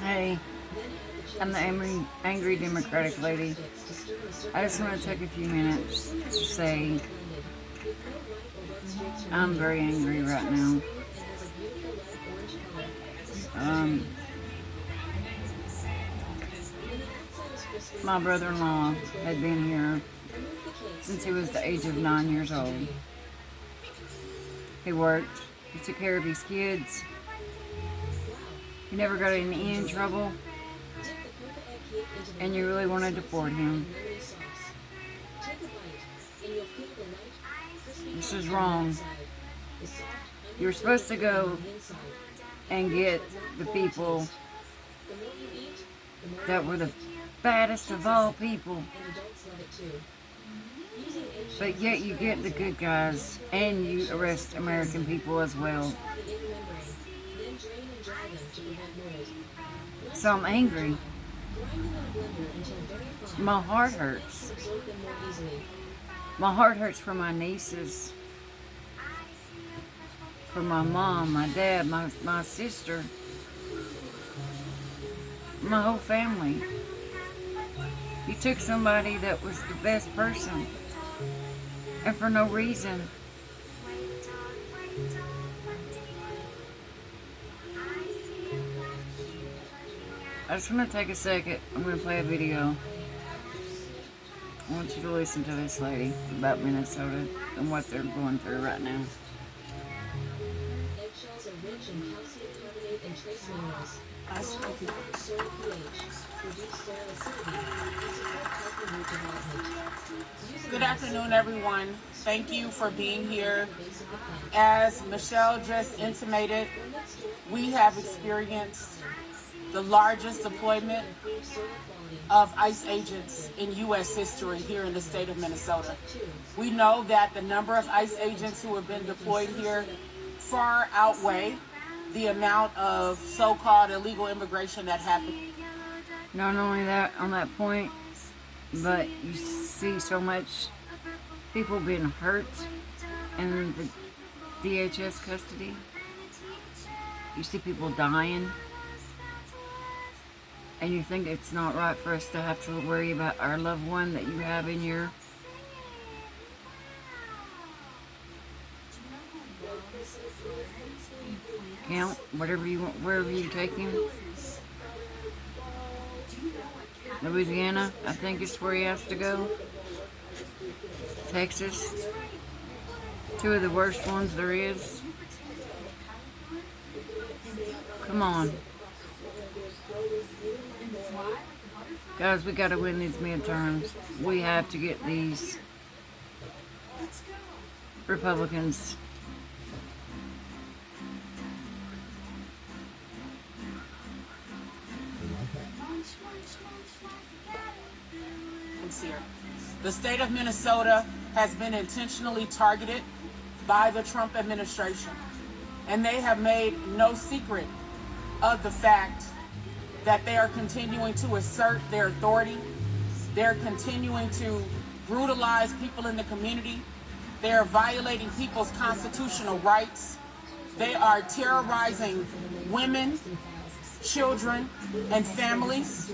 Hey, I'm the angry Democratic lady. I just want to take a few minutes to say I'm very angry right now. My brother-in-law had been here since he was the age of 9 years old. He worked, he took care of his kids, he never got in any trouble, and you really want to deport him. This is wrong. You're supposed to go and get the people that were the baddest of all people. But yet you get the good guys and you arrest American people as well. So I'm angry. My heart hurts. My heart hurts for my nieces, for my mom, my dad, my sister, my whole family. You took somebody that was the best person, and for no reason. I just want to take a second. I'm going to play a video. I want you to listen to this lady about Minnesota and what they're going through right now. Eggshells are rich in calcium carbonate and trace minerals. Soil pH, reduce soil acidity, and support healthy root development. Good afternoon, everyone. Thank you for being here. As Michelle just intimated, we have experienced the largest deployment of ICE agents in U.S. history here in the state of Minnesota. We know that the number of ICE agents who have been deployed here far outweigh the amount of so-called illegal immigration that happened. Not only that, on that point, but you see so much people being hurt in the DHS custody. You see people dying. And you think it's not right for us to have to worry about our loved one that you have in your count, whatever you want, wherever you take him. Louisiana, I think is where he has to go. Texas, two of the worst ones there is. Come on. Guys, we got to win these midterms. We have to get these Republicans. Here. The state of Minnesota has been intentionally targeted by the Trump administration, and they have made no secret of the fact that they are continuing to assert their authority. They're continuing to brutalize people in the community. They are violating people's constitutional rights. They are terrorizing women, children, and families.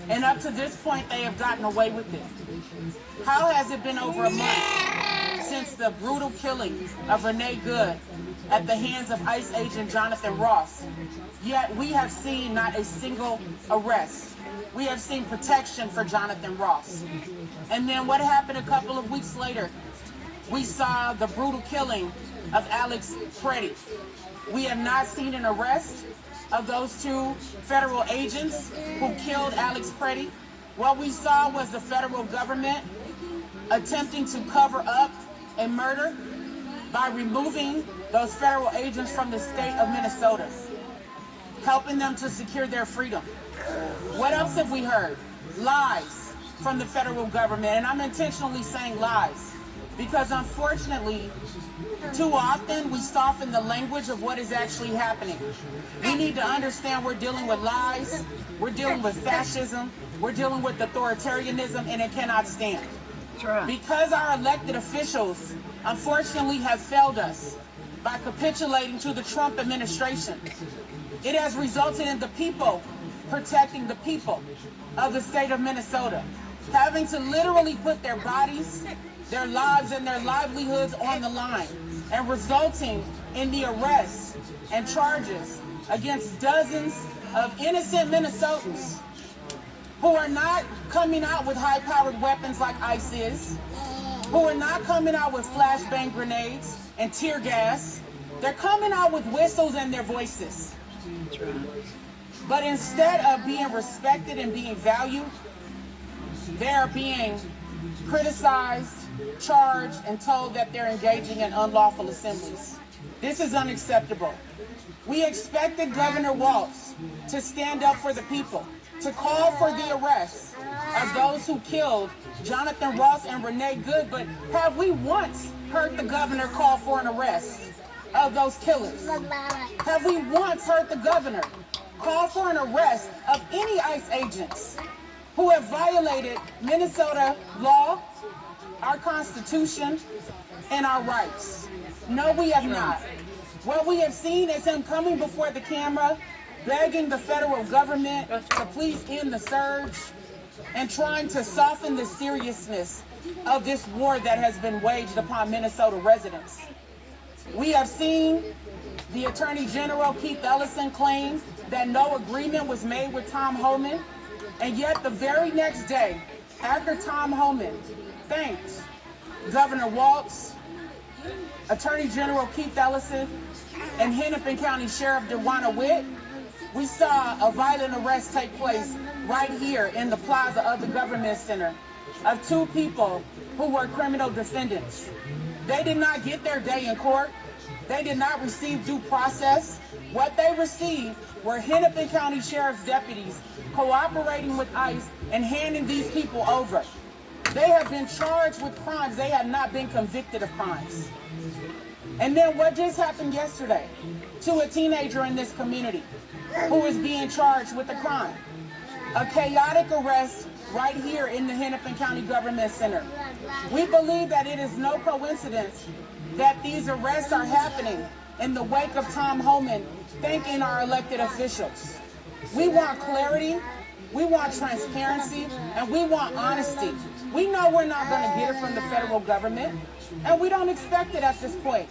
And up to this point, they have gotten away with it. How has it been over a month since the brutal killing of Renee Good at the hands of ICE agent Jonathan Ross? Yet we have seen not a single arrest. We have seen protection for Jonathan Ross. And then what happened a couple of weeks later? We saw the brutal killing of Alex Preddy. We have not seen an arrest of those two federal agents who killed Alex Preddy. What we saw was the federal government attempting to cover up a murder by removing those federal agents from the state of Minnesota, helping them to secure their freedom. What else have we heard? Lies from the federal government, and I'm intentionally saying lies because unfortunately, too often we soften the language of what is actually happening. We need to understand we're dealing with lies, we're dealing with fascism, we're dealing with authoritarianism, and it cannot stand. Because our elected officials, unfortunately, have failed us by capitulating to the Trump administration. It has resulted in the people protecting the people of the state of Minnesota, having to literally put their bodies, their lives, and their livelihoods on the line, and resulting in the arrests and charges against dozens of innocent Minnesotans who are not coming out with high-powered weapons like ICE is, who are not coming out with flashbang grenades and tear gas. They're coming out with whistles and their voices. But instead of being respected and being valued, they are being criticized, charged, and told that they're engaging in unlawful assemblies. This is unacceptable. We expected Governor Walz to stand up for the people, to call for the arrests of those who killed Jonathan Ross and Renee Good, but have we once heard the governor call for an arrest of those killers? Have we once heard the governor call for an arrest of any ICE agents who have violated Minnesota law, our Constitution, and our rights? No, we have not. What we have seen is him coming before the camera, begging the federal government to please end the surge, and trying to soften the seriousness of this war that has been waged upon Minnesota residents. We have seen the Attorney General Keith Ellison claim that no agreement was made with Tom Homan, and yet the very next day, after Tom Homan thanked Governor Walz, Attorney General Keith Ellison, and Hennepin County Sheriff DeWanna Witt, we saw a violent arrest take place right here in the plaza of the government center of two people who were criminal defendants. They did not get their day in court. They did not receive due process. What they received were Hennepin County Sheriff's deputies cooperating with ICE and handing these people over. They have been charged with crimes. They have not been convicted of crimes. And then what just happened yesterday to a teenager in this community who is being charged with a crime? A chaotic arrest right here in the Hennepin County Government Center. We believe that it is no coincidence that these arrests are happening in the wake of Tom Homan thanking our elected officials. We want clarity, we want transparency, and we want honesty. We know we're not going to get it from the federal government, and we don't expect it at this point.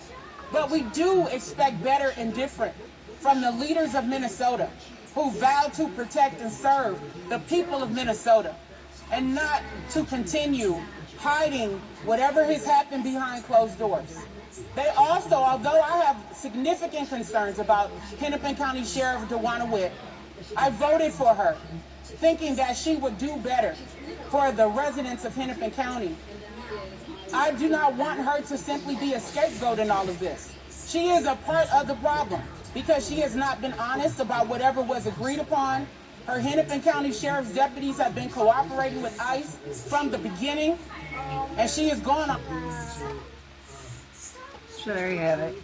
But we do expect better and different from the leaders of Minnesota who vow to protect and serve the people of Minnesota and not to continue hiding whatever has happened behind closed doors. They also, although I have significant concerns about Hennepin County Sheriff DeWanna Witt, I voted for her, thinking that she would do better for the residents of Hennepin County. I do not want her to simply be a scapegoat in all of this. She is a part of the problem because she has not been honest about whatever was agreed upon. Her Hennepin County Sheriff's deputies have been cooperating with ICE from the beginning, and she has gone on. So there you have it.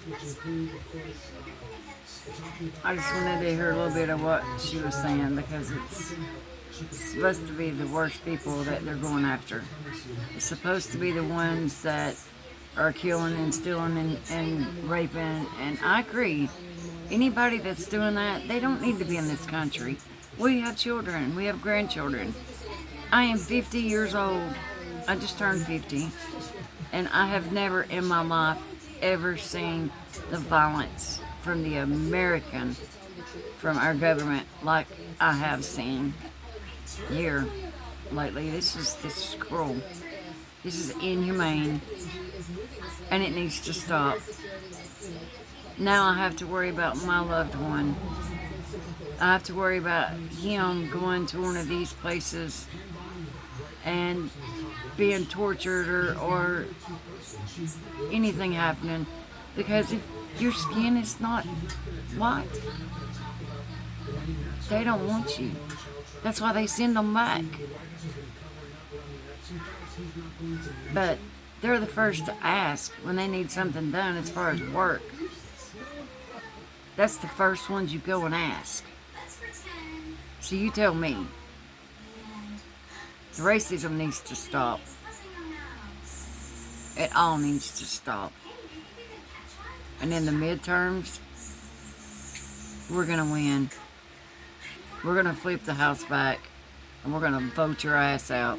I just wanted to hear a little bit of what she was saying because it's supposed to be the worst people that they're going after. It's supposed to be the ones that are killing and stealing and raping, and I agree. Anybody that's doing that, they don't need to be in this country. We have children, we have grandchildren. I am 50 years old. I just turned 50, and I have never in my life ever seen the violence from the American, from our government, like I have seen here lately. This is cruel. This is inhumane, and it needs to stop. Now I have to worry about my loved one. I have to worry about him going to one of these places and being tortured or anything happening, because if your skin is not white, they don't want you. That's why they send them back. But they're the first to ask when they need something done as far as work. That's the first ones you go and ask. So you tell me. The racism needs to stop. It all needs to stop. And in the midterms, we're going to win. We're going to flip the House back, and we're going to vote your ass out.